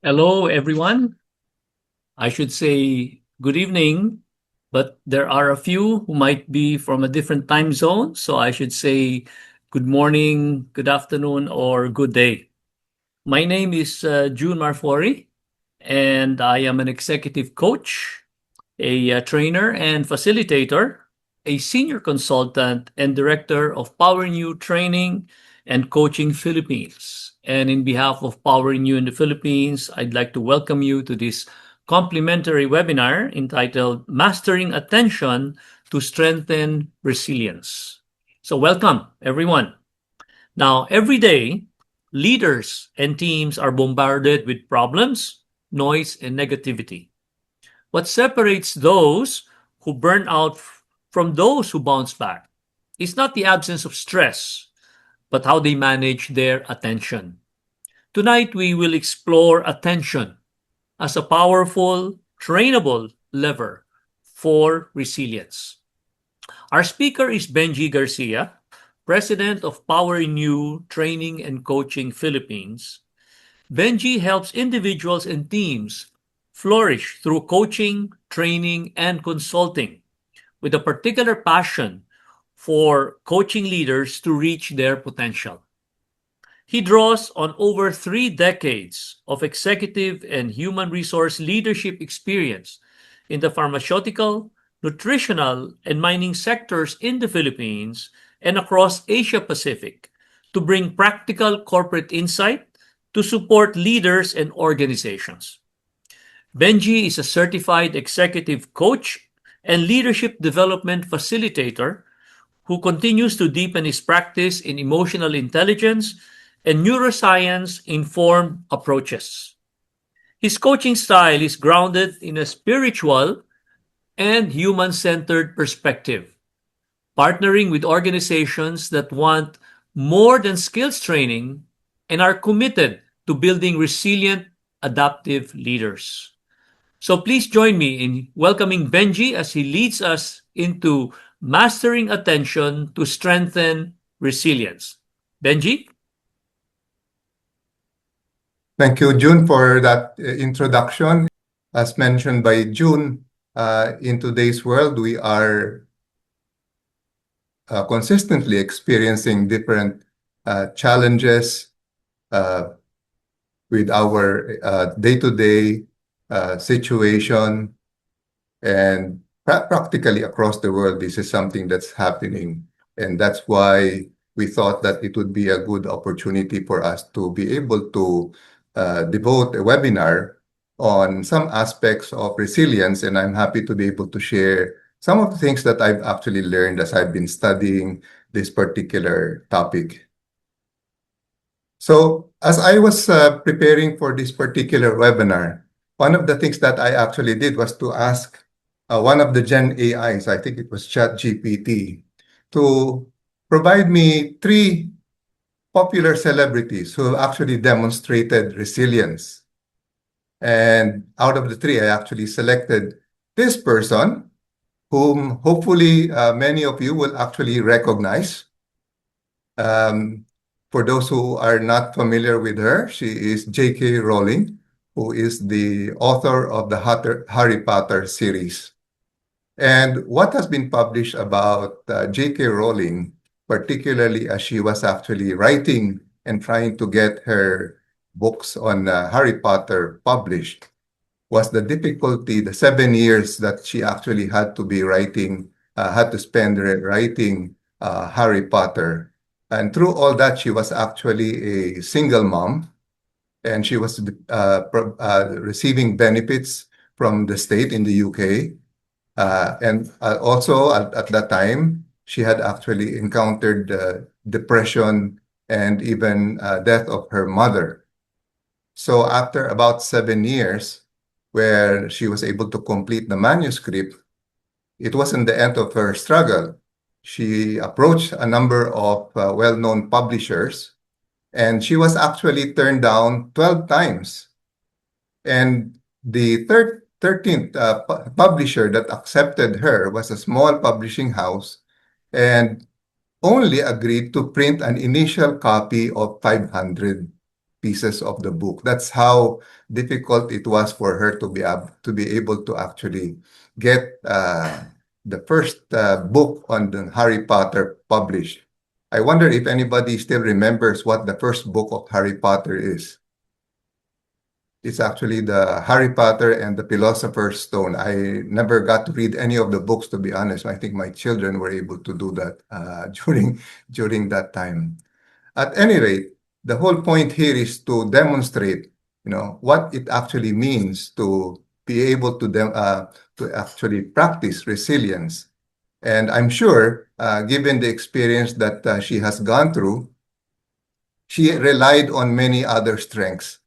Hello, everyone. I should say good evening, but there are a few who might be from a different time zone. So I should say good morning, good afternoon, or good day. My name is June Marfori, and I am an executive coach, a trainer and facilitator, a senior consultant, and director of POWERinU Training and Coaching Philippines. And in behalf of POWERinU in the Philippines, I'd like to welcome you to this complimentary webinar entitled Mastering Attention to Strengthen Resilience. So, welcome, everyone. Now, every day, leaders and teams are bombarded with problems, noise, and negativity. What separates those who burn out from those who bounce back is not the absence of stress, but how they manage their attention. Tonight, we will explore attention as a powerful, trainable lever for resilience. Our speaker is Benjie Garcia, President of POWERinU Training and Coaching Philippines. Benjie helps individuals and teams flourish through coaching, training, and consulting with a particular passion for coaching leaders to reach their potential. He draws on over 3 decades of executive and human resource leadership experience in the pharmaceutical, nutritional, and mining sectors in the Philippines and across Asia Pacific to bring practical corporate insight to support leaders and organizations. Benjie is a certified executive coach and leadership development facilitator who continues to deepen his practice in emotional intelligence and neuroscience informed approaches. His coaching style is grounded in a spiritual and human centered perspective, partnering with organizations that want more than skills training and are committed to building resilient, adaptive leaders. So please join me in welcoming Benjie as he leads us into mastering attention to strengthen resilience. Benjie? Thank you, June, for that introduction. As mentioned by June, in today's world, we are consistently experiencing different challenges with our day-to-day situation, and practically across the world, this is something that's happening. And that's why we thought that it would be a good opportunity for us to be able to devote a webinar on some aspects of resilience. And I'm happy to be able to share some of the things that I've actually learned as I've been studying this particular topic. So as I was preparing for this particular webinar, one of the things that I actually did was to ask one of the Gen AIs, I think it was ChatGPT, to provide me 3 popular celebrities who actually demonstrated resilience. And out of the 3, I actually selected this person, whom hopefully many of you will actually recognize. For those who are not familiar with her, she is J.K. Rowling, who is the author of the Harry Potter series. And what has been published about J.K. Rowling, particularly as she was actually writing and trying to get her books on Harry Potter published, was the difficulty, the 7 years that she actually had to be writing, had to spend writing Harry Potter. And through all that, she was actually a single mom, and she was receiving benefits from the state in the UK. And also at that time, she had actually encountered depression and even death of her mother. So after about 7 years, where she was able to complete the manuscript, it wasn't the end of her struggle. She approached a number of well-known publishers, and she was actually turned down 12 times. And the 13th publisher that accepted her was a small publishing house and only agreed to print an initial copy of 500. pieces of the book. That's how difficult it was for her to be able to actually get the first book on the Harry Potter published. I wonder if anybody still remembers what the first book of Harry Potter is. It's actually the Harry Potter and the Philosopher's Stone. I never got to read any of the books, to be honest. I think my children were able to do that during that time. At any rate, the whole point here is to demonstrate, what it actually means to be able to actually practice resilience. And I'm sure, given the experience that she has gone through, she relied on many other strengths,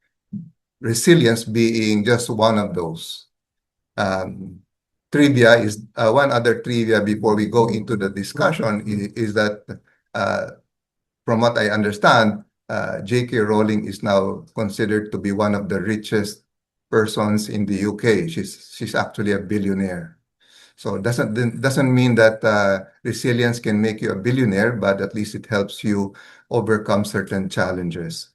resilience being just one of those. Trivia is one other trivia before we go into the discussion is that from what I understand, J.K. Rowling is now considered to be one of the richest persons in the UK. She's actually a billionaire. So doesn't mean that resilience can make you a billionaire, but at least it helps you overcome certain challenges.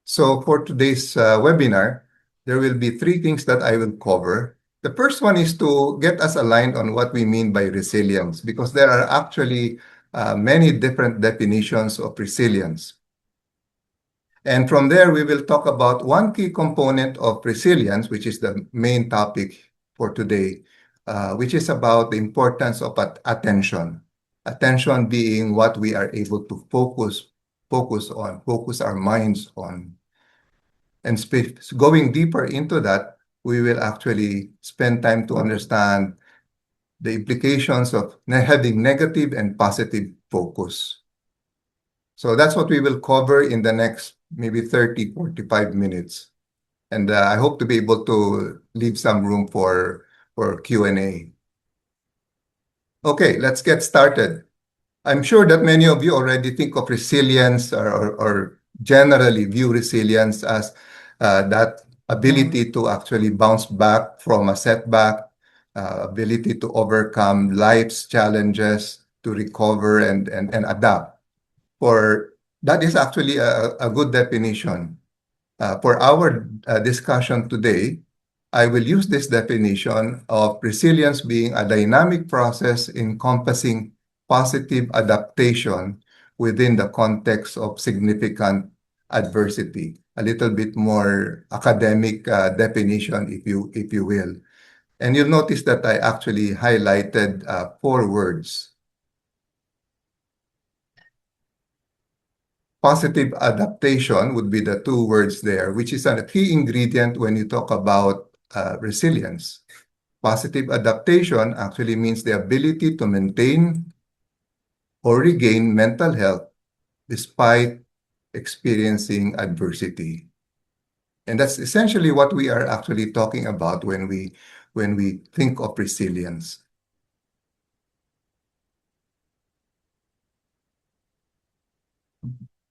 So for today's webinar, there will be three things that I will cover. The first one is to get us aligned on what we mean by resilience, because there are actually many different definitions of resilience. And from there, we will talk about one key component of resilience, which is the main topic for today, which is about the importance of attention. Attention being what we are able to focus our minds on. And going deeper into that, we will actually spend time to understand the implications of having negative and positive focus. So that's what we will cover in the next maybe 30, 45 minutes. And I hope to be able to leave some room for Q&A. Okay, let's get started. I'm sure that many of you already think of resilience or generally view resilience as that ability to actually bounce back from a setback, ability to overcome life's challenges, to recover and adapt. That is actually a good definition. For our discussion today, I will use this definition of resilience being a dynamic process encompassing positive adaptation within the context of significant adversity. A little bit more academic definition, if you will. And you'll notice that I actually highlighted 4 words. Positive adaptation would be the 2 words there, which is a key ingredient when you talk about resilience. Positive adaptation actually means the ability to maintain or regain mental health despite experiencing adversity. And that's essentially what we are actually talking about when we think of resilience.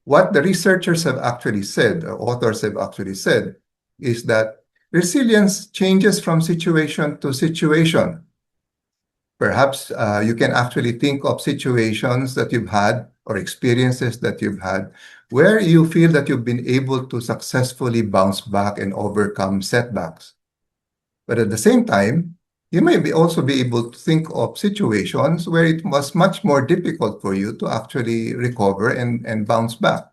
What the researchers have actually said, or authors have actually said, is that resilience changes from situation to situation. Perhaps you can actually think of situations that you've had or experiences that you've had where you feel that you've been able to successfully bounce back and overcome setbacks. But at the same time, you may also be able to think of situations where it was much more difficult for you to actually recover and bounce back.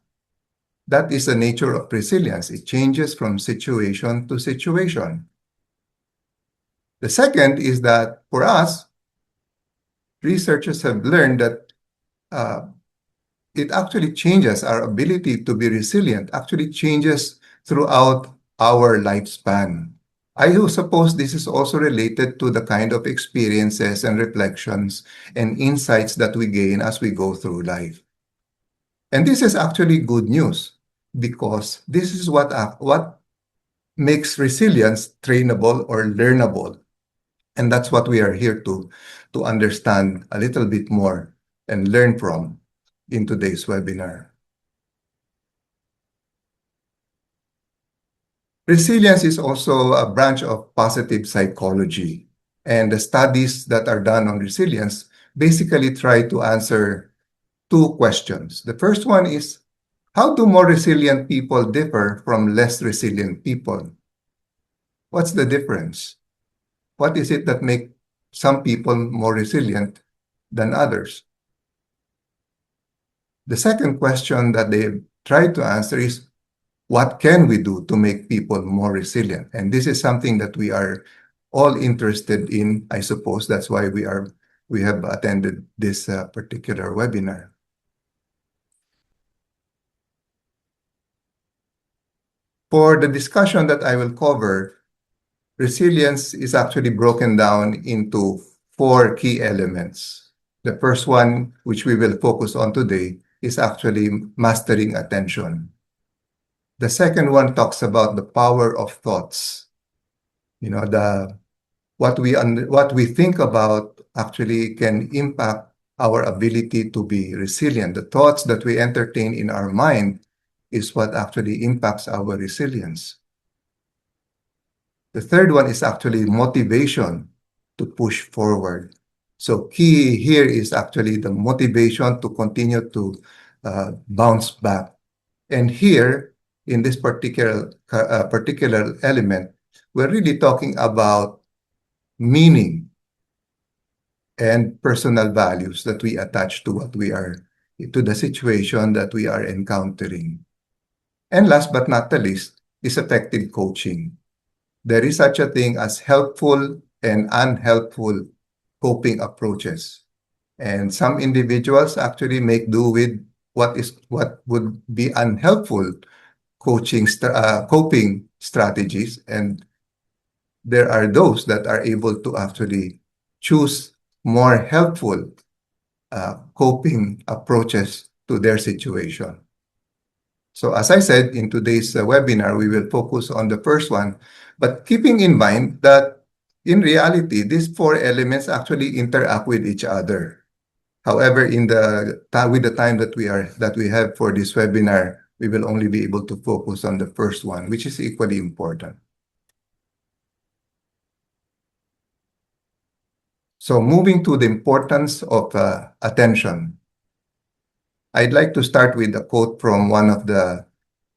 That is the nature of resilience. It changes from situation to situation. The second is that for us, researchers have learned that it actually changes our ability to be resilient, actually changes throughout our lifespan. I suppose this is also related to the kind of experiences and reflections and insights that we gain as we go through life. And this is actually good news because this is what makes resilience trainable or learnable. And that's what we are here to understand a little bit more and learn from in today's webinar. Resilience is also a branch of positive psychology, and the studies that are done on resilience basically try to answer 2 questions. The first one is, How do more resilient people differ from less resilient people? What's the difference? What is it that makes some people more resilient than others? The second question that they try to answer is, what can we do to make people more resilient? And this is something that we are all interested in, I suppose. That's why we have attended this particular webinar. For the discussion that I will cover, resilience is actually broken down into 4 key elements. The first one, which we will focus on today, is actually mastering attention. The second one talks about the power of thoughts. You know, what we think about actually can impact our ability to be resilient. The thoughts that we entertain in our mind is what actually impacts our resilience. The third one is actually motivation to push forward. So key here is actually the motivation to continue to bounce back. And here, in this particular element, we're really talking about meaning and personal values that we attach to to the situation that we are encountering. And last but not the least is effective coaching. There is such a thing as helpful and unhelpful coping approaches. And some individuals actually make do with what would be unhelpful coping strategies, and there are those that are able to actually choose more helpful coping approaches to their situation. So as I said, in today's webinar, we will focus on the first one, but keeping in mind that in reality, these 4 elements actually interact with each other. However, with the time that we have for this webinar, we will only be able to focus on the first one, which is equally important. So moving to the importance of attention, I'd like to start with a quote from one of the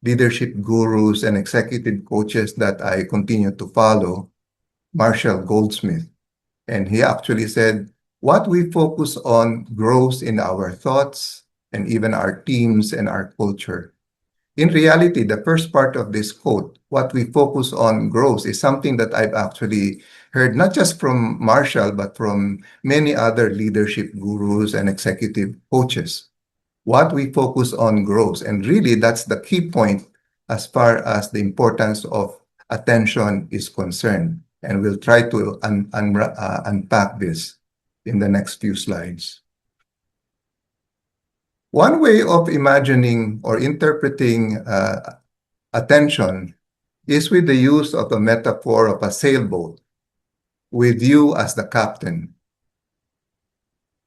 leadership gurus and executive coaches that I continue to follow, Marshall Goldsmith. And he actually said, what we focus on grows in our thoughts and even our teams and our culture. In reality, the first part of this quote, what we focus on grows, is something that I've actually heard not just from Marshall, but from many other leadership gurus and executive coaches. What we focus on grows. And really, that's the key point as far as the importance of attention is concerned. And we'll try to unpack this in the next few slides. One way of imagining or interpreting attention is with the use of the metaphor of a sailboat with you as the captain.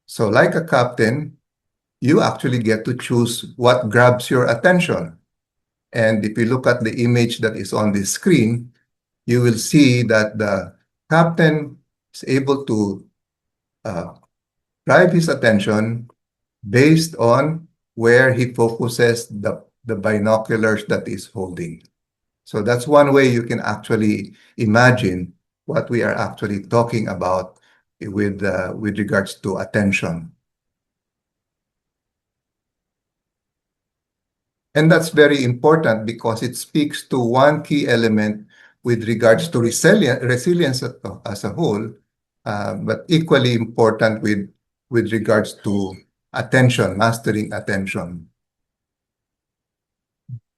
So like a captain, you actually get to choose what grabs your attention. And if you look at the image that is on the screen, you will see that the captain is able to drive his attention based on where he focuses the binoculars that he's holding. So that's one way you can actually imagine what we are actually talking about with regards to attention. And that's very important because it speaks to one key element with regards to resilience as a whole, but equally important with regards to attention, mastering attention.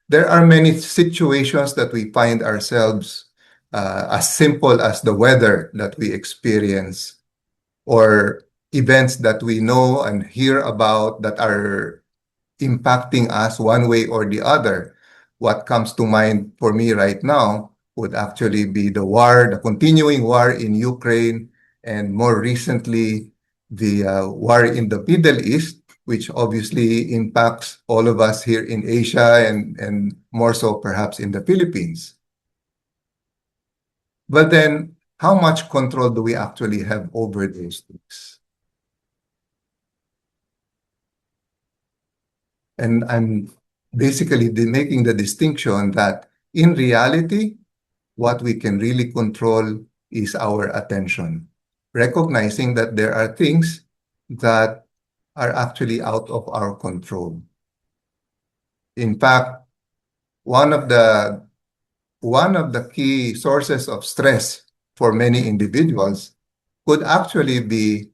There are many situations that we find ourselves as simple as the weather that we experience, or events that we know and hear about that are impacting us one way or the other. What comes to mind for me right now would actually be the continuing war in Ukraine, and more recently, the war in the Middle East, which obviously impacts all of us here in Asia and more so perhaps in the Philippines. But then, how much control do we actually have over those things? And basically making the distinction that in reality, what we can really control is our attention, recognizing that there are things that are actually out of our control. In fact, one of the one of the key sources of stress for many individuals could actually be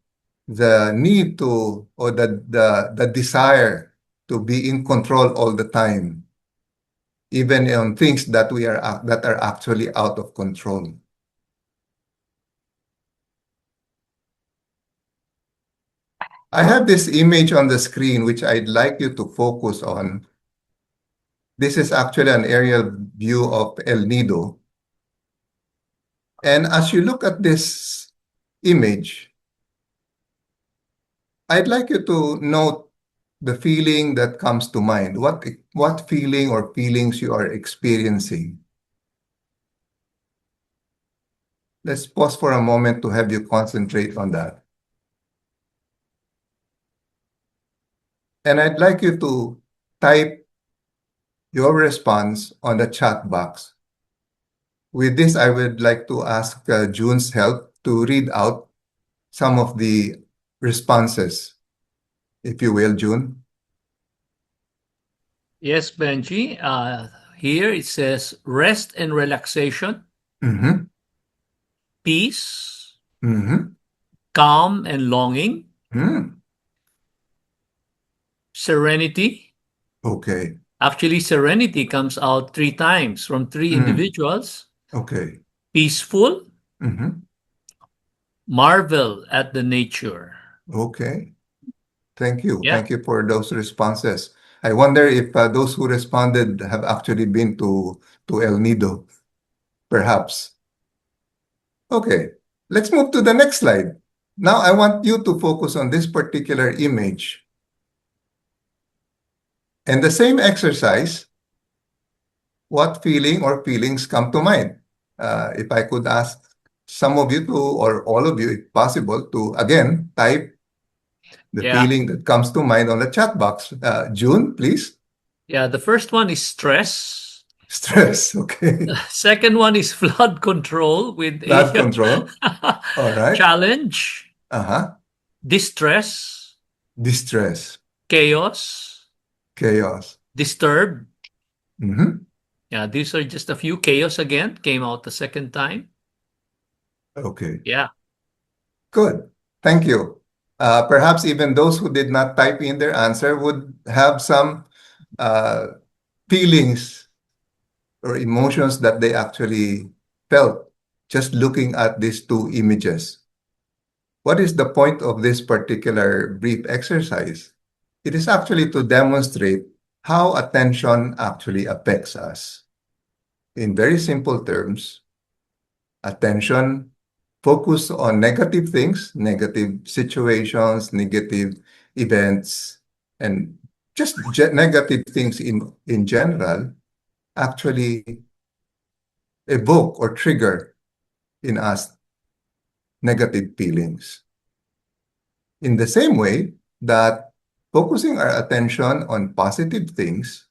the need to, or the desire to be in control all the time, even on things that are actually out of control. I have this image on the screen which I'd like you to focus on. This is actually an aerial view of El Nido. And as you look at this image, I'd like you to note the feeling that comes to mind. What feeling or feelings you are experiencing? Let's pause for a moment to have you concentrate on that. And I'd like you to type your response on the chat box. With this, I would like to ask June's help to read out some of the responses, if you will, June. Yes, Benji. Here it says rest and relaxation, Mm-hmm. peace, Mm-hmm. calm and longing, Mm. serenity. Okay. Actually, serenity comes out three times from three Mm. individuals. Okay. Peaceful, Mm-hmm. marvel at the nature. Okay. Thank you. Yeah. Thank you for those responses. I wonder if those who responded have actually been to El Nido, perhaps. Okay, let's move to the next slide. Now I want you to focus on this particular image. And the same exercise, what feeling or feelings come to mind? If I could ask some of you to, or all of you, if possible, to again type the Yeah. feeling that comes to mind on the chat box. June, please. Yeah. The first one is stress. Stress, okay. Second one is flood control with Blood a control. All right. challenge, Uh-huh. distress, Distress, chaos, chaos. disturb. Mm-hmm. Yeah, these are just a few. Chaos again came out the second time. Okay. Yeah. Good. Thank you. Perhaps even those who did not type in their answer would have some uh, feelings or emotions that they actually felt just looking at these two images. What is the point of this particular brief exercise? It is actually to demonstrate how attention actually affects us. In very simple terms, attention focus on negative things, negative situations, negative events, and just negative things in general actually evoke or trigger in us negative feelings. In the same way that focusing our attention on positive things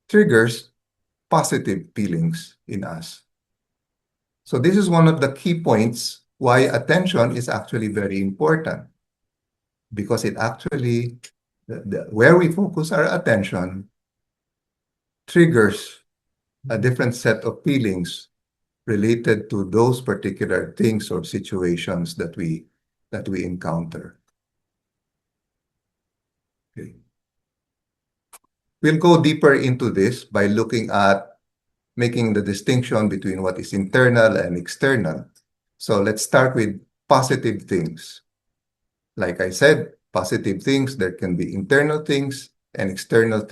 triggers positive feelings in us. So this is one of the key points why attention is actually very important, because it actually, where we focus our attention triggers a different set of feelings related to those particular things or situations that we encounter. Okay. We'll go deeper into this by looking at making the distinction between what is internal and external. So let's start with positive things. Like I said, positive things, there can be internal things and external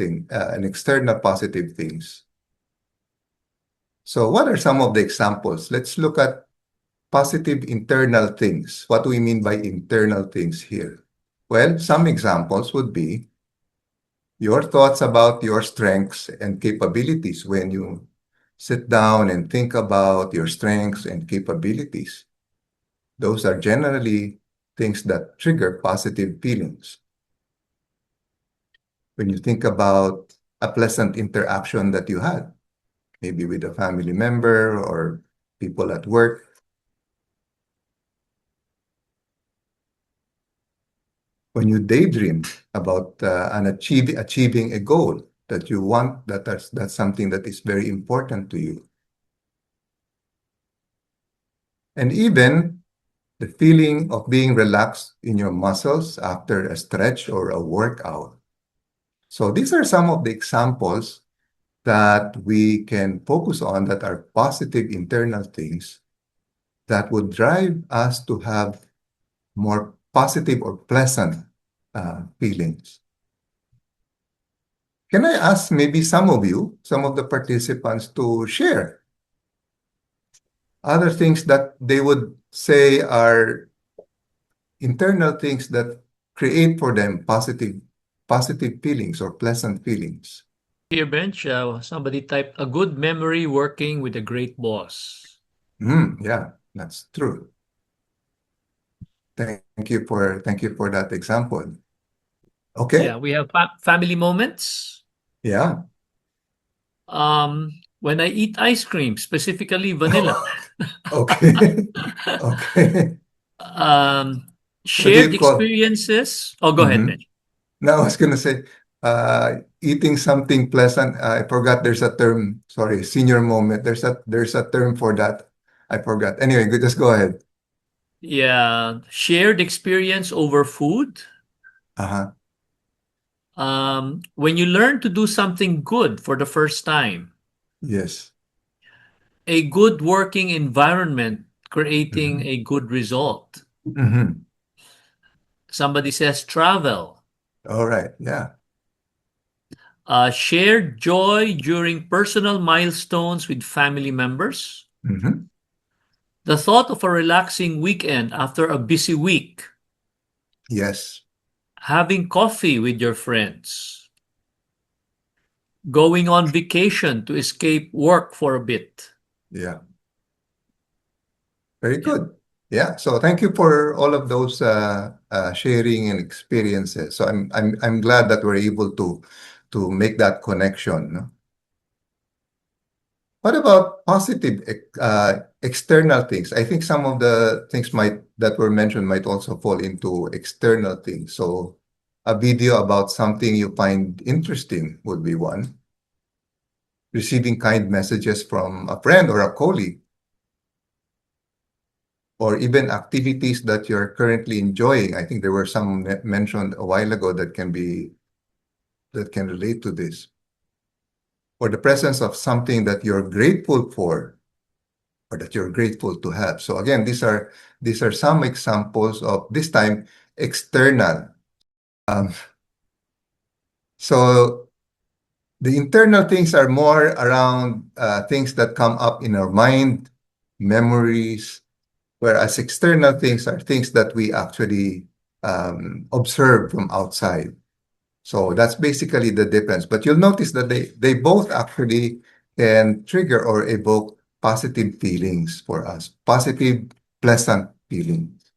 positive things. So what are some of the examples? Let's look at positive internal things. What do we mean by internal things here? Well, some examples would be your thoughts about your strengths and capabilities when you sit down and think about your strengths and capabilities. Those are generally things that trigger positive feelings. when you think about a pleasant interaction that you had, maybe with a family member or people at work. When you daydream about achieving a goal that you want, that's something that is very important to you. And even the feeling of being relaxed in your muscles after a stretch or a workout. So these are some of the examples that we can focus on that are positive internal things that would drive us to have more positive or pleasant feelings. Can I ask maybe some of you, some of the participants, to share other things that they would say are internal things that create for them positive feelings or pleasant feelings? Here, Bench, somebody typed a good memory working with a great boss. Yeah, that's true. Thank you for that example. Yeah, Okay. we have family moments. Yeah. When I eat ice cream, specifically vanilla. Okay. Okay. um, What do Shared you call? experiences. Oh, go ahead, Mhm. Bench. Now I was gonna say, eating something pleasant. I forgot. There's a term. Sorry, senior moment. There's a term for that. I forgot. Anyway, just go ahead. Yeah, shared experience over food. Uh-huh. When you learn to do something good for the first time, Yes. a good working environment creating Mm-hmm. a good result. Mm-hmm. Somebody says travel. All right. Yeah. Shared joy during personal milestones with family members. Mm-hmm. The thought of a relaxing weekend after a busy week. Yes. Having coffee with your friends. Going on vacation to escape work for a bit. Yeah. Very Yeah. good. Yeah. So thank you for all of those sharing and experiences. So I'm glad that we're able to make that connection. No? What about positive external things? I think some of the things might that were mentioned might also fall into external things. So a video about something you find interesting would be one. Receiving kind messages from a friend or a colleague, or even activities that you're currently enjoying. I think there were some mentioned a while ago that can relate to this. Or the presence of something that you're grateful for or that you're grateful to have. So again, these are some examples of this time external. Um, so the internal things are more around things that come up in our mind, memories, whereas external things are things that we actually observe from outside. So that's basically the difference. But you'll notice that they both actually can trigger or evoke positive feelings for us, positive, pleasant feelings.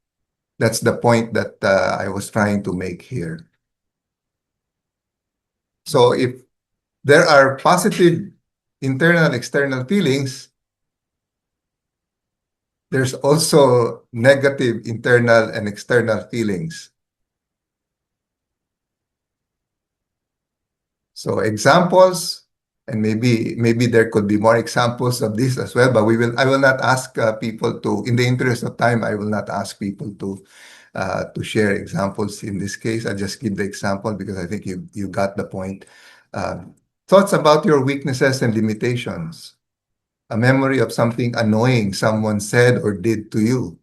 That's the point that I was trying to make here. So if there are positive internal and external feelings, there's also negative internal and external feelings. So examples, and maybe there could be more examples of this as well, but I will not ask people to, in the interest of time, I will not ask people to share examples in this case. I just give the example because I think you got the point. Thoughts about your weaknesses and limitations. A memory of something annoying someone said or did to you.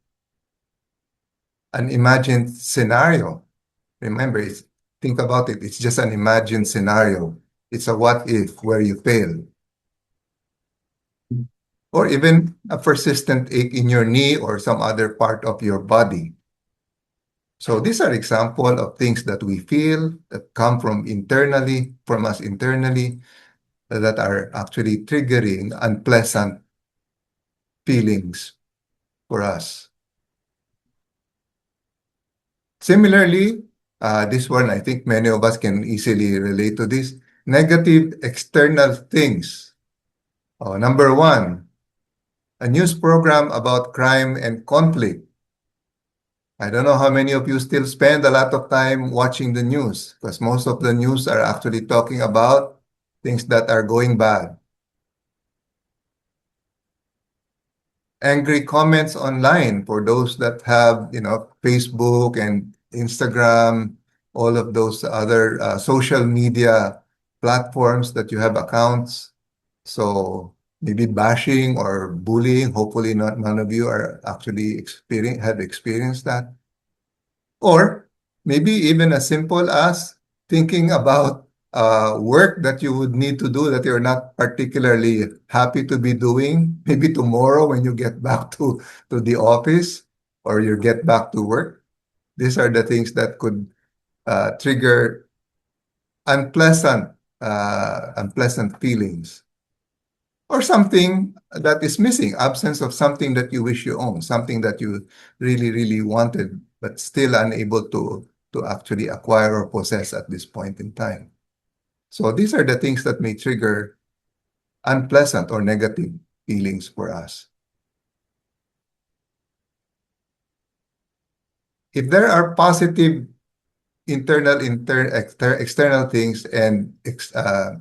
An imagined scenario. Remember, think about it. It's just an imagined scenario. It's a what if where you fail. Or even a persistent ache in your knee or some other part of your body. So these are examples of things that we feel that come from us internally, that are actually triggering unpleasant feelings for us. Similarly, This one, I think many of us can easily relate to this. Negative external things. Oh, number one, a news program about crime and conflict. I don't know how many of you still spend a lot of time watching the news because most of the news are actually talking about things that are going bad. Angry comments online for those that have, Facebook and Instagram, all of those other social media platforms that you have accounts. So maybe bashing or bullying. Hopefully, none of you are actually have experienced that. Or maybe even as simple as thinking about work that you would need to do that you're not particularly happy to be doing, maybe tomorrow when you get back to the office or you get back to work. These are the things that could trigger unpleasant, unpleasant feelings. Or something that is missing, absence of something that you wish you own, something that you really, really wanted, but still unable to actually acquire or possess at this point in time. So these are the things that may trigger unpleasant or negative feelings for us. If there are positive external things and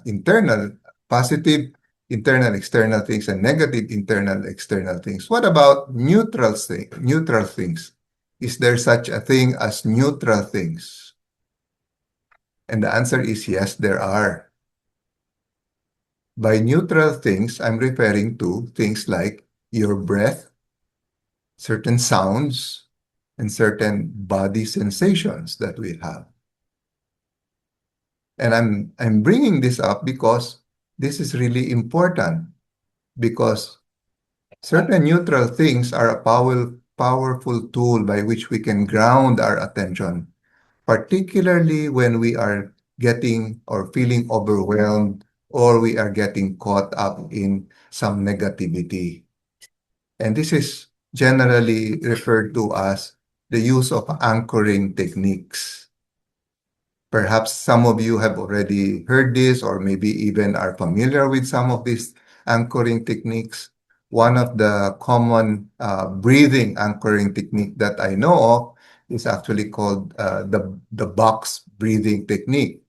internal positive internal external things and negative internal external things. What about neutral things? Is there such a thing as neutral things? And the answer is yes, there are. By neutral things, I'm referring to things like your breath, certain sounds, and certain body sensations that we have. And I'm bringing this up because this is really important because certain neutral things are a powerful tool by which we can ground our attention, particularly when we are getting or feeling overwhelmed or we are getting caught up in some negativity. And this is generally referred to as the use of anchoring techniques. Perhaps some of you have already heard this or maybe even are familiar with some of these anchoring techniques. One of the common breathing anchoring technique that I know of is actually called the box breathing technique.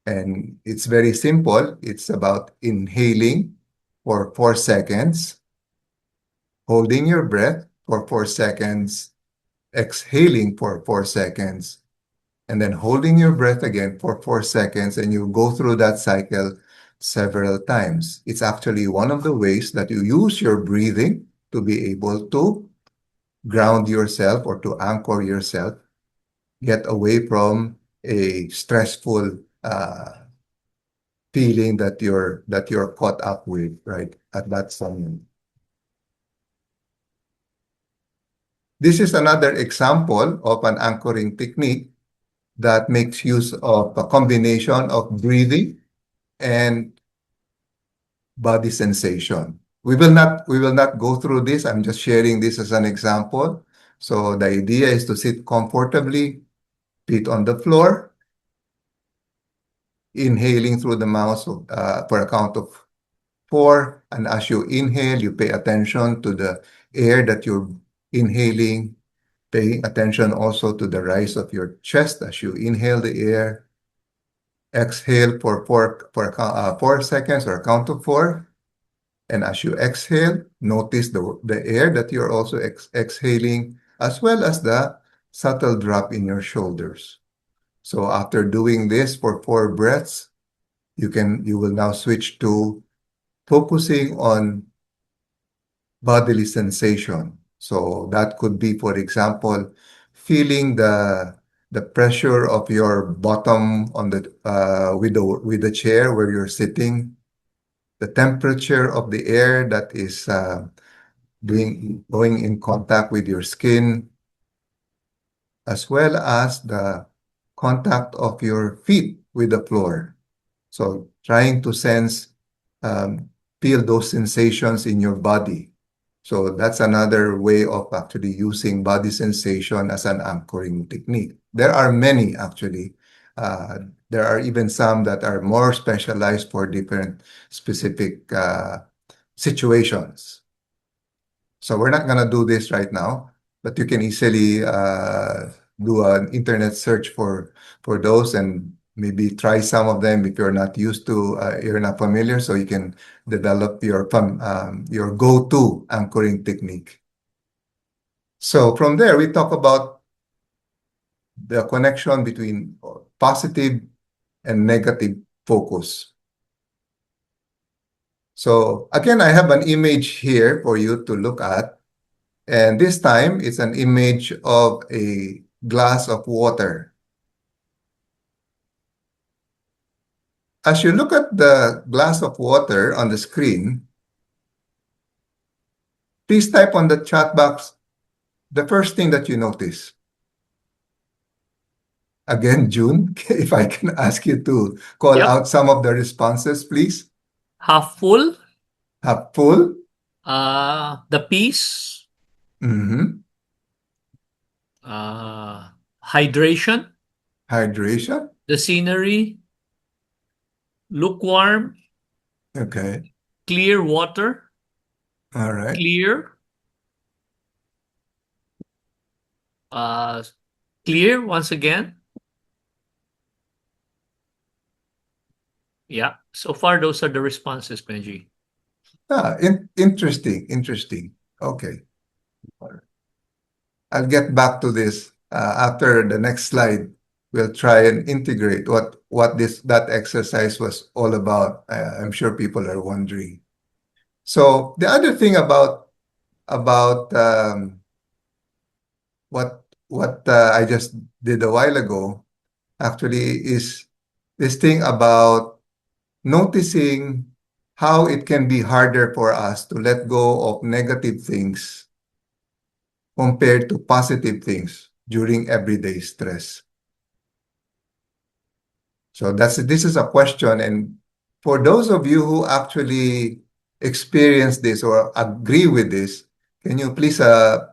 And it's very simple. It's about inhaling for 4 seconds, holding your breath for 4 seconds, exhaling for 4 seconds, and then holding your breath again for 4 seconds, and you go through that cycle several times. It's actually one of the ways that you use your breathing to be able to ground yourself or to anchor yourself, get away from a stressful feeling that you're caught up with right at that moment. This is another example of an anchoring technique that makes use of a combination of breathing and body sensation. We will not go through this. I'm just sharing this as an example. So the idea is to sit comfortably, feet on the floor, inhaling through the mouth for a count of 4. And as you inhale, you pay attention to the air that you're inhaling, paying attention also to the rise of your chest as you inhale the air. Exhale for 4 seconds or a count of 4. And as you exhale, notice the air that you're also exhaling, as well as the subtle drop in your shoulders. So after doing this for 4 breaths, you will now switch to focusing on bodily sensation. So that could be, for example, feeling the pressure of your bottom on the with the chair where you're sitting, the temperature of the air that is going in contact with your skin, as well as the contact of your feet with the floor. So trying to feel those sensations in your body. So that's another way of actually using body sensation as an anchoring technique. There are many actually. There are even some that are more specialized for different specific situations. So we're not going to do this right now, but you can easily do an internet search for those and maybe try some of them if you're not used to, you're not familiar, so you can develop your go-to anchoring technique. So from there, we talk about the connection between positive and negative focus. So again, I have an image here for you to look at. And this time, it's an image of a glass of water. As you look at the glass of water on the screen, please type on the chat box the first thing that you notice. Again, June, if I can ask you to call Yep. out some of the responses, please. Half full. Half full. The peace. Mm-hmm. Hydration. Hydration. The scenery. Lukewarm. Okay. Clear water. All right. Clear. Uh, Clear once again. Yeah. So far, those are the responses, Benji. Interesting. Interesting. Okay. I'll get back to this after the next slide. We'll try and integrate what that exercise was all about. I'm sure people are wondering. So the other thing about what I just did a while ago actually is this thing about noticing how it can be harder for us to let go of negative things compared to positive things during everyday stress. So this is a question, and for those of you who actually experience this or agree with this, can you please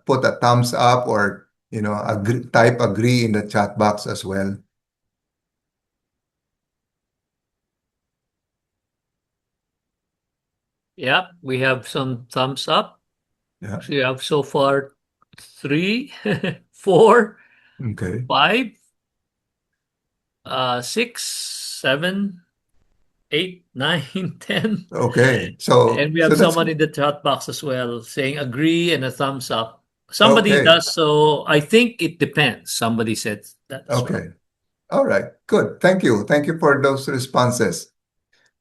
put a thumbs up or type agree in the chat box as well? Yeah, we have some thumbs up. Yeah. So you have so far 3, 4, Okay. 5, 6, 7, 8, 9, 10. Okay. And we So have that's someone in the chat box as well saying agree and a thumbs up. Somebody okay. does so. I think it depends. Somebody said that as well. Okay. All right. Good. Thank you. Thank you for those responses.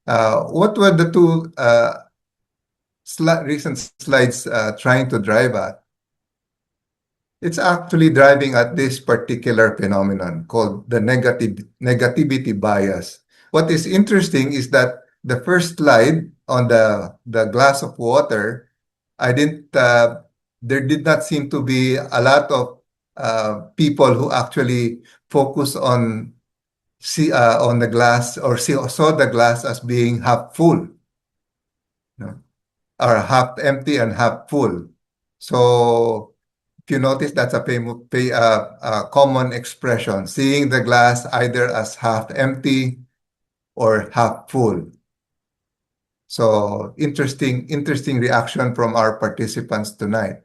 What were the two recent slides trying to drive at? It's actually driving at this particular phenomenon called the negativity bias. What is interesting is that the first slide on the glass of water, I didn't. There did not seem to be a lot of people who actually focus on the glass or saw the glass as being half full, or half empty and half full. So if you notice, that's a common expression, seeing the glass either as half empty or half full. So interesting reaction from our participants tonight.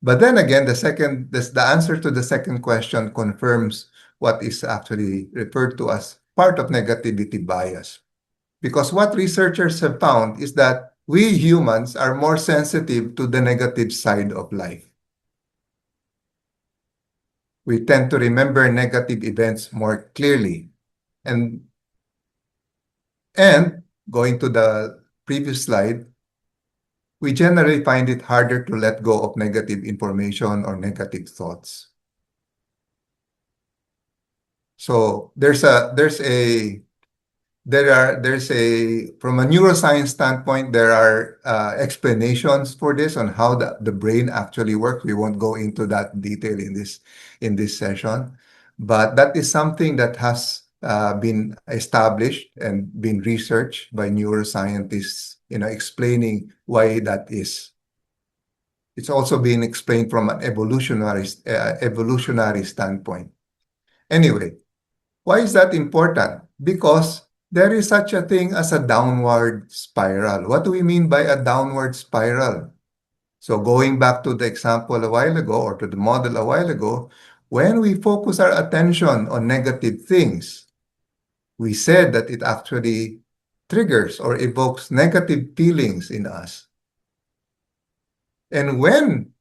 But then again, the answer to the second question confirms what is actually referred to as part of negativity bias. Because what researchers have found is that we humans are more sensitive to the negative side of life. We tend to remember negative events more clearly. And going to the previous slide, we generally find it harder to let go of negative information or negative thoughts. So from a neuroscience standpoint, there are explanations for this on how the brain actually works. We won't go into that detail in this session, but that is something that has been established and been researched by neuroscientists, explaining why that is. It's also been explained from an evolutionary standpoint. Anyway, why is that important? Because there is such a thing as a downward spiral. What do we mean by a downward spiral? So going back to the example a while ago or to the model a while ago, when we focus our attention on negative things, we said that it actually triggers or evokes negative feelings in us. And when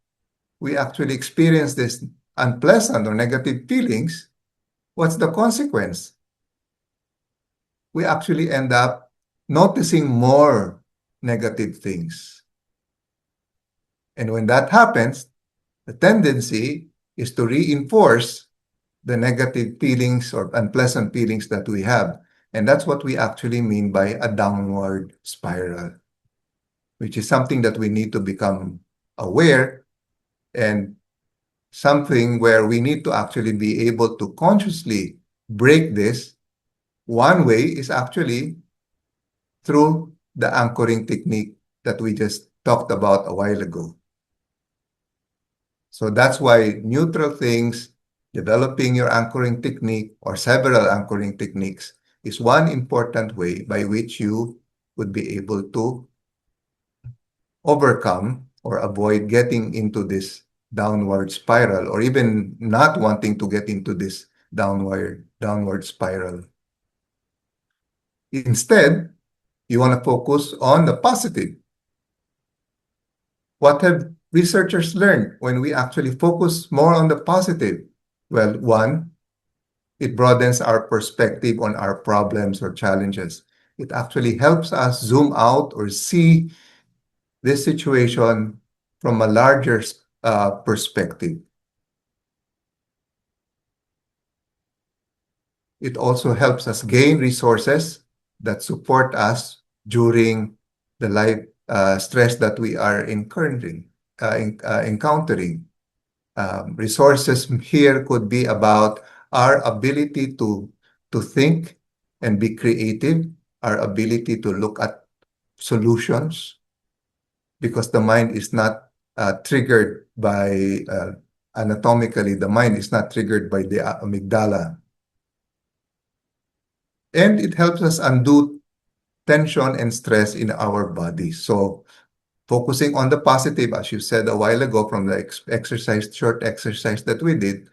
we actually experience this unpleasant or negative feelings, what's the consequence? We actually end up noticing more negative things. And when that happens, the tendency is to reinforce the negative feelings or unpleasant feelings that we have. And that's what we actually mean by a downward spiral, which is something that we need to become aware and something where we need to actually be able to consciously break this. One way is actually through the anchoring technique that we just talked about a while ago. So that's why neutral things, developing your anchoring technique or several anchoring techniques is one important way by which you would be able to overcome or avoid getting into this downward spiral or even not wanting to get into this downward spiral. Instead, you want to focus on the positive. What have researchers learned when we actually focus more on the positive? Well, one, it broadens our perspective on our problems or challenges. It actually helps us zoom out or see this situation from a larger perspective. It also helps us gain resources that support us during the life stress that we are encountering. Resources here could be about our ability to think and be creative, our ability to look at solutions, because the mind is not triggered by, anatomically, the mind is not triggered by the amygdala. And it helps us undo tension and stress in our body. So focusing on the positive, as you said a while ago from the short exercise that we did,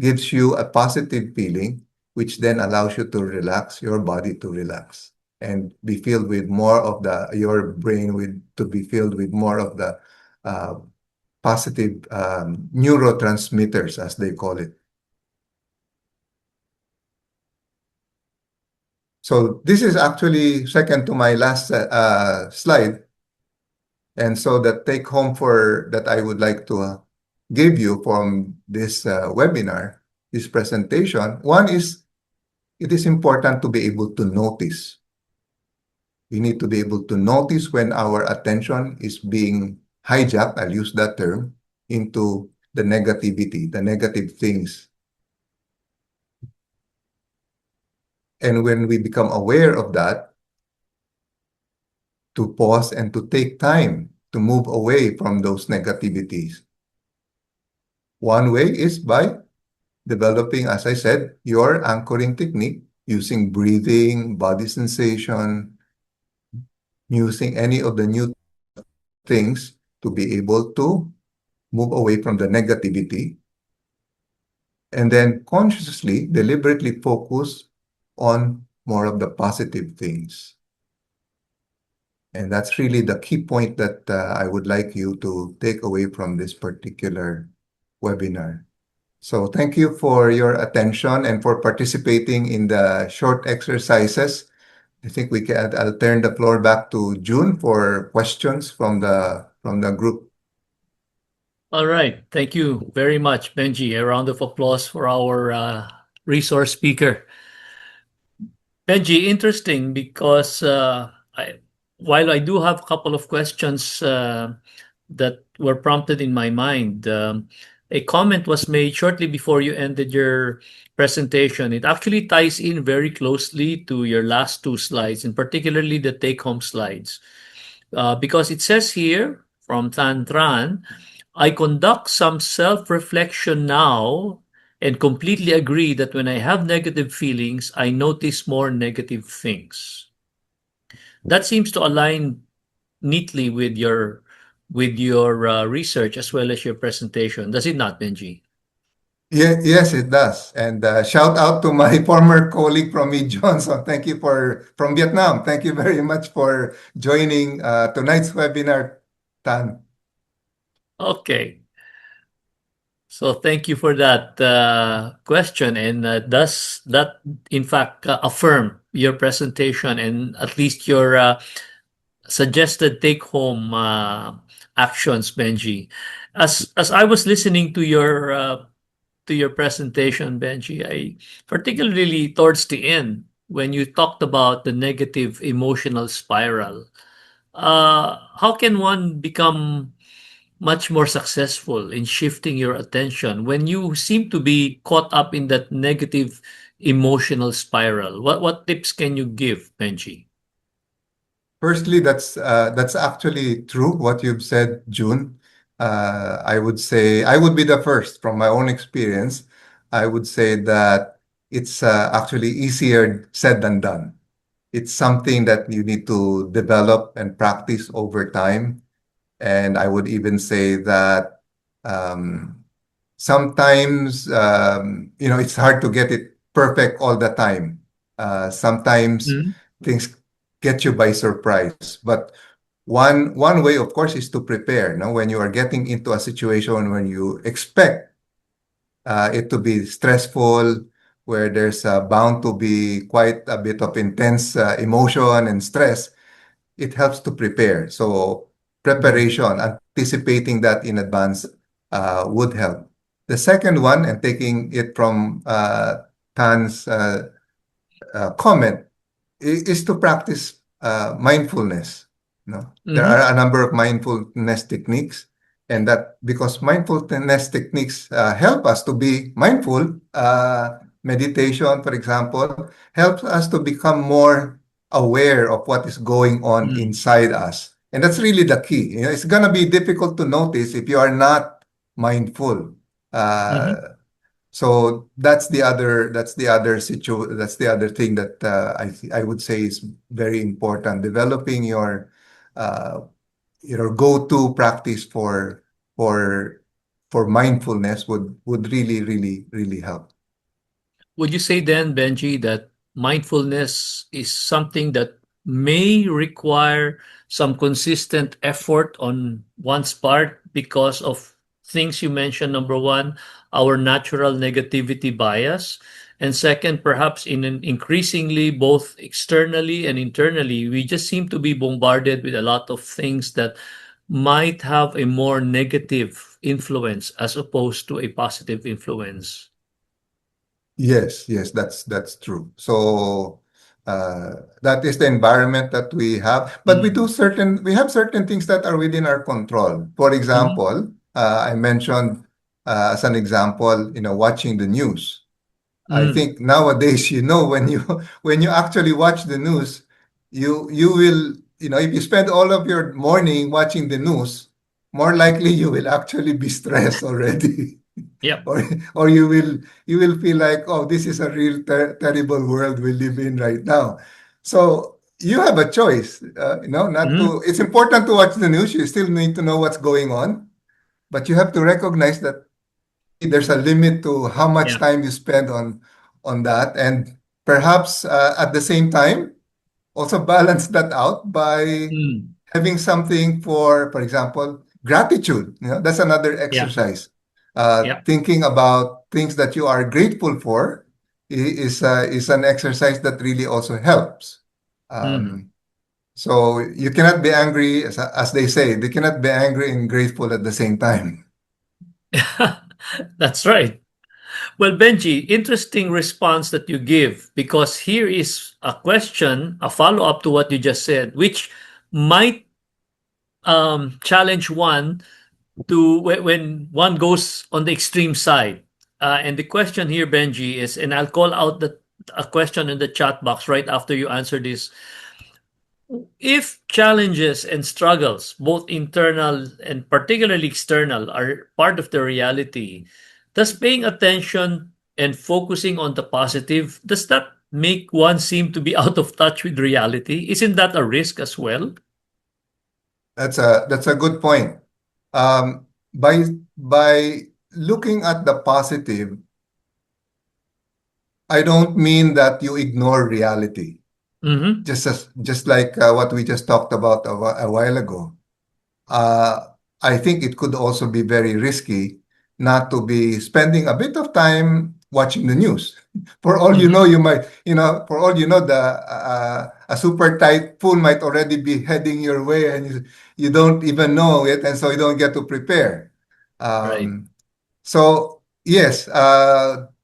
gives you a positive feeling, which then allows you to relax, your body to relax and be filled with more of your brain to be filled with more of the positive neurotransmitters, as they call it. So this is actually second to my last slide. And so the take home that I would like to give you from this webinar, this presentation, one is it is important to be able to notice. We need to be able to notice when our attention is being hijacked, I'll use that term, into the negativity, the negative things. And when we become aware of that, to pause and to take time to move away from those negativities. One way is by developing, as I said, your anchoring technique using breathing, body sensation, using any of the new things to be able to move away from the negativity. And then consciously, deliberately focus on more of the positive things. And that's really the key point that I would like you to take away from this particular webinar. So thank you for your attention and for participating in the short exercises. I think I'll turn the floor back to June for questions from the group. All right. Thank you very much, Benji. A round of applause for our resource speaker. Benji, interesting because while I do have a couple of questions that were prompted in my mind, a comment was made shortly before you ended your presentation. It actually ties in very closely to your last two slides, and particularly the take-home slides. Because it says here from Tan Tran, I conduct some self-reflection now and completely agree that when I have negative feelings, I notice more negative things. That seems to align neatly with your research as well as your presentation, does it not, Benji? Yeah, yes, it does. And shout out to my former colleague from Mid Johnson. Thank you for from Vietnam. Thank you very much for joining tonight's webinar, Tan. Okay. So thank you for that question. And does that, in fact, affirm your presentation and at least your suggested take-home actions, Benji? As I was listening to your presentation, Benji, I particularly towards the end when you talked about the negative emotional spiral. How can one become much more successful in shifting your attention when you seem to be caught up in that negative emotional spiral? What tips can you give, Benji? Firstly, that's actually true what you've said, June. I would say I would be the first from my own experience. I would say that it's actually easier said than done. It's something that you need to develop and practice over time. And I would even say that um, sometimes, it's hard to get it perfect all the time. Sometimes Mm-hmm. things get you by surprise. But one way, of course, is to prepare. No, when you are getting into a situation when you expect it to be stressful, where there's bound to be quite a bit of intense emotion and stress, it helps to prepare. So preparation, anticipating that in advance would help. The second one, and taking it from Tan's comment, is to practice mindfulness. No, there Mm-hmm. are a number of mindfulness techniques, and that because mindfulness techniques help us to be mindful. Meditation, for example, helps us to become more aware of what is going on inside us, and that's really the key. It's gonna be difficult to notice if you are not mindful. Mm-hmm. Uh, so that's the other thing that I would say is very important. Developing uh, your go-to practice for for mindfulness would really help. Would you say then, Benji, that mindfulness is something that may require some consistent effort on one's part because of things you mentioned? Number one, our natural negativity bias. And second, perhaps in an increasingly both externally and internally, we just seem to be bombarded with a lot of things that might have a more negative influence as opposed to a positive influence. Yes, yes, that's true. So that is the environment that we have, but Mm. we have certain things that are within our control. For Mhm. example, I mentioned as an example, watching the news. I Mm. think nowadays, when you when you actually watch the news, you will, if you spend all of your morning watching the news, more likely you will actually be stressed already. Yep. Or you will feel like, oh, this is a real terrible world we live in right now. So you have a choice, not Mhm. to. It's important to watch the news. You still need to know what's going on, but you have to recognize that maybe there's a limit to how much Yeah. time you spend on that, and perhaps at the same time also balance that out by Mm. having something for example, gratitude. That's another Yeah. exercise. Yeah. Thinking about things that you are grateful for is an exercise that really also helps. Mhm. Um, so you cannot be angry, as they say, they cannot be angry and grateful at the same time. That's right. Well, Benji, interesting response that you give because here is a question, a follow up to what you just said, which might challenge one to when one goes on the extreme side. And the question here, Benji, is, and I'll call out a question in the chat box right after you answer this. If challenges and struggles, both internal and particularly external, are part of the reality, does paying attention and focusing on the positive, does that make one seem to be out of touch with reality? Isn't that a risk as well? That's a good point. Um, by looking at the positive, I don't mean that you ignore reality. Mm-hmm. Just like what we just talked about a while ago. I think it could also be very risky not to be spending a bit of time watching the news. For all you Mm-hmm. know, for all you know, the a super typhoon might already be heading your way, and you don't even know it, and so you don't get to prepare. Right. Um, so yes,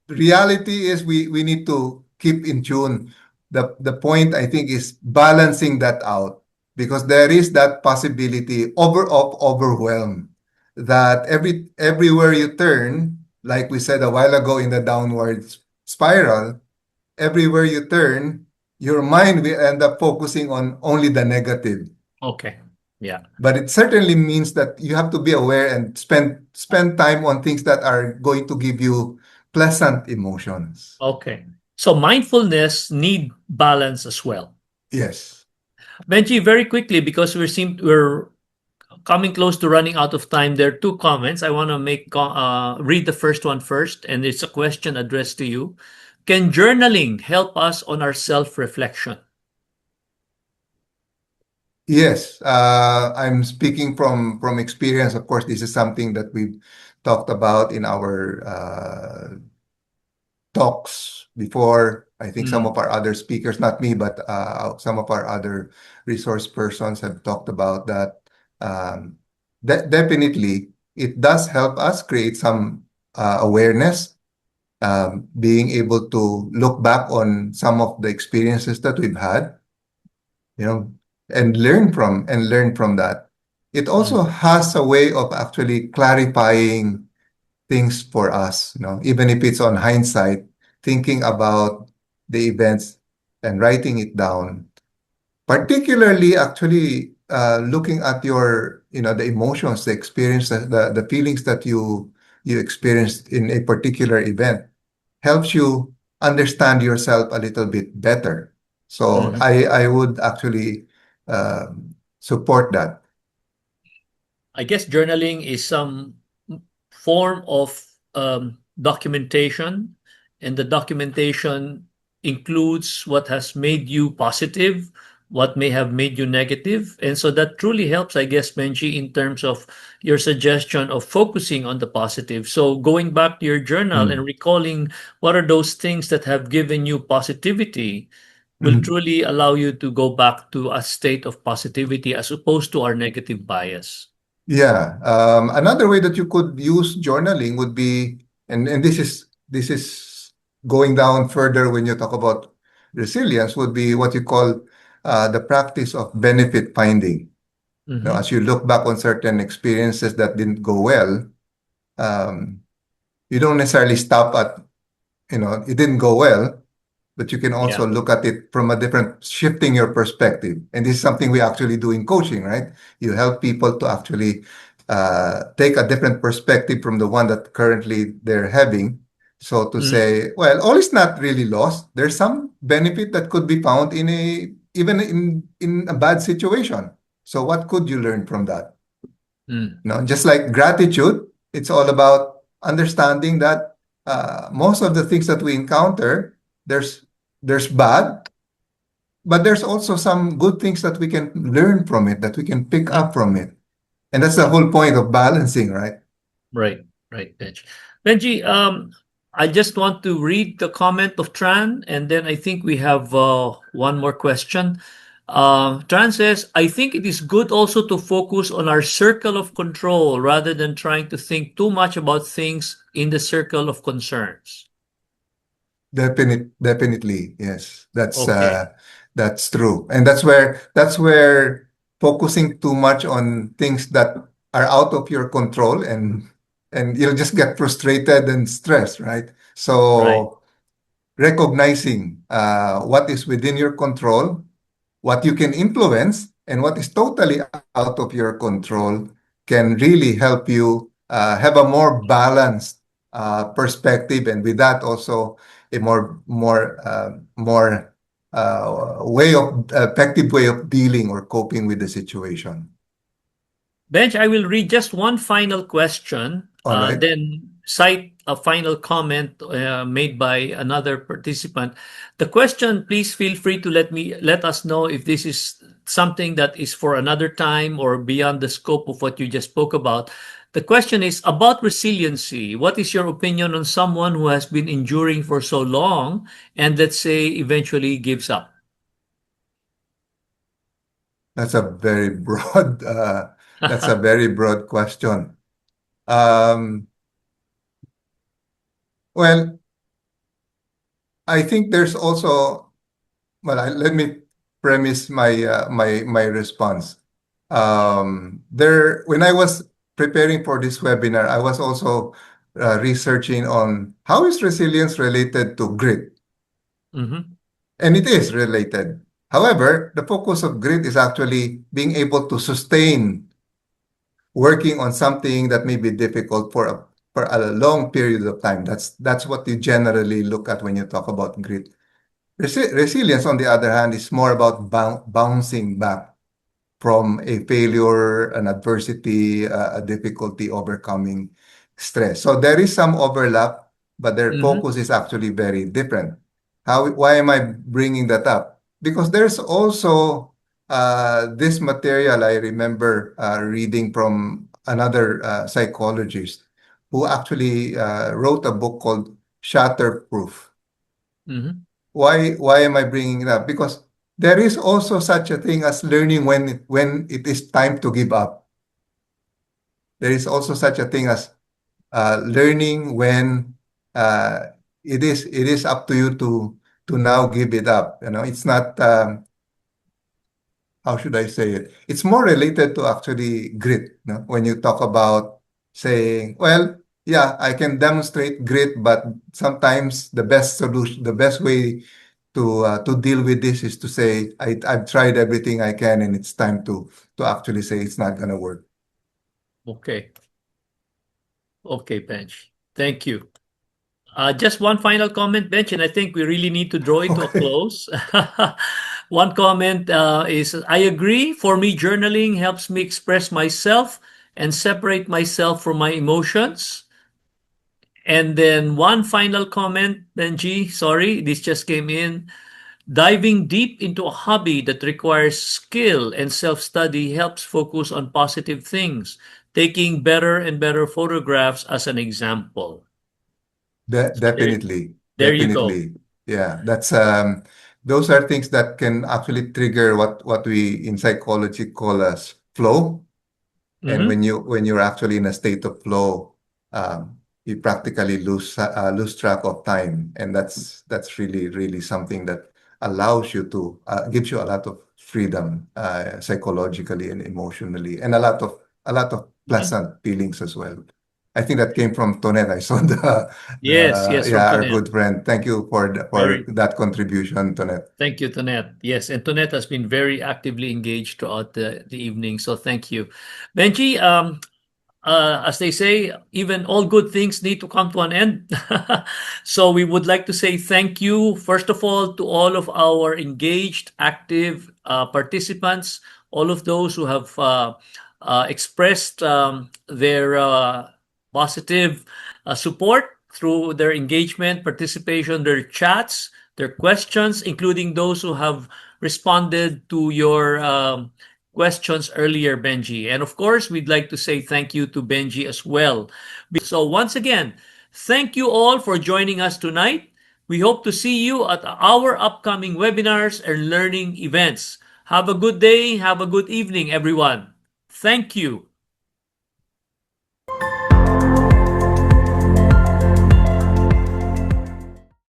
reality is we need to keep in tune. The point I think is balancing that out because there is that possibility of overwhelm that everywhere you turn, like we said a while ago in the downward spiral, everywhere you turn, your mind will end up focusing on only the negative. Okay. Yeah. But it certainly means that you have to be aware and spend time on things that are going to give you pleasant emotions. Okay. So mindfulness need balance as well. Yes. Benji, very quickly, because we're coming close to running out of time, there are two comments. I want to read the first one first, and it's a question addressed to you. Can journaling help us on our self-reflection? Yes, I'm speaking from experience. Of course, this is something that we've talked about in our talks before. I think some of Mm, our other speakers, not me, but some of our other resource persons have talked about that. Um, Definitely, it does help us create some awareness, being able to look back on some of the experiences that we've had, you know, and learn from that. It also mm, has a way of actually clarifying things for us, even if it's on hindsight, thinking about the events and writing it down, particularly actually looking at the emotions, the experience, the feelings that you experienced in a particular event helps you understand yourself a little bit better. So mhm. I would actually support that. I guess journaling is some form of documentation, and the documentation includes what has made you positive, what may have made you negative. And so that truly helps, I guess, Benji, in terms of your suggestion of focusing on the positive. So going back to your journal and Mm. recalling what are those things that have given you positivity will Mhm. truly allow you to go back to a state of positivity as opposed to our negative bias. Yeah. Another way that you could use journaling would be, and this is going down further when you talk about resilience, would be what you call the practice of benefit finding. Mhm. As you look back on certain experiences that didn't go well, um, you don't necessarily stop at, it didn't go well, but you can Yeah. also look at it from a different, shifting your perspective. And this is something we actually do in coaching, right? You help people to actually take a different perspective from the one that currently they're having. So to Mm, say, well, all is not really lost. There's some benefit that could be found even in a bad situation. So what could you learn from that? mm, Just like gratitude, it's all about understanding that most of the things that we encounter, there's bad, but there's also some good things that we can learn from it, that we can pick mhm. up from it. And that's the whole point of balancing, right? Right, right, Benji. Benji, I just want to read the comment of Tran, and then I think we have one more question. Tran says, I think it is good also to focus on our circle of control rather than trying to think too much about things in the circle of concerns. Definitely, yes. Okay, That's true. And that's where focusing too much on things that are out of your control and you'll just get frustrated and stressed, right? right. So recognizing what is within your control, what you can influence, and what is totally out of your control can really help you have a more balanced perspective, and with that also a more way of effective way of dealing or coping with the situation. Benj, I will read just one final question, All right. then cite a final comment made by another participant. The question, please feel free to let us know if this is something that is for another time or beyond the scope of what you just spoke about. The question is about resiliency. What is your opinion on someone who has been enduring for so long and let's say eventually gives up? That's a very broad that's a very broad question. Um, well, I think there's also let me premise my response. There, when I was preparing for this webinar, I was also researching on how is resilience related to grit, Mhm, and it is related. However, the focus of grit is actually being able to sustain working on something that may be difficult for a long period of time. That's what you generally look at when you talk about grit. Resilience, on the other hand, is more about bouncing back from a failure, an adversity, a difficulty, overcoming stress. So there is some overlap, but their mhm, focus is actually very different. Why am I bringing that up? Because there's also this material I remember reading from another psychologist who actually wrote a book called Shatterproof. mhm, Why am I bringing it up? Because there is also such a thing as learning when it is time to give up. There is also such a thing as learning when uh, it is up to you to now give it up. You know, it's not how should I say it? It's more related to actually grit. You know? When you talk about saying, well, yeah, I can demonstrate grit, but sometimes the best solution, the best way to deal with this is to say, I've tried everything I can, and it's time to actually say it's not gonna work. okay. Okay, Benj. Thank you. Just one final comment, Bench, and I think we really need to draw it to a Okay. close. One comment is I agree. For me, journaling helps me express myself and separate myself from my emotions. And then one final comment, Benji, sorry, this just came in. Diving deep into a hobby that requires skill and self study helps focus on positive things, taking better and better photographs as an example. So Definitely, there you go. definitely. Yeah, that's those are things that can actually trigger what we in psychology call as flow. And Mhm. when you're actually in a state of flow, you practically lose track of time, and that's really something that allows you to gives you a lot of freedom psychologically and emotionally, and a lot of Mhm. pleasant feelings as well. I think that came from Tonet. I saw Yes, yes, from yeah, our Tonet. good friend. Thank you for Very that contribution, Tonet. thank you, Tonet. Yes, and Tonet has been very actively engaged throughout the evening. So thank you. Benji, as they say, even all good things need to come to an end. So we would like to say thank you, first of all, to all of our engaged, active participants, all of those who have expressed their positive support through their engagement, participation, their chats, their questions, including those who have responded to your questions earlier, Benji. And of course, we'd like to say thank you to Benji as well. So, once again, thank you all for joining us tonight. We hope to see you at our upcoming webinars and learning events. Have a good day. Have a good evening, everyone. Thank you.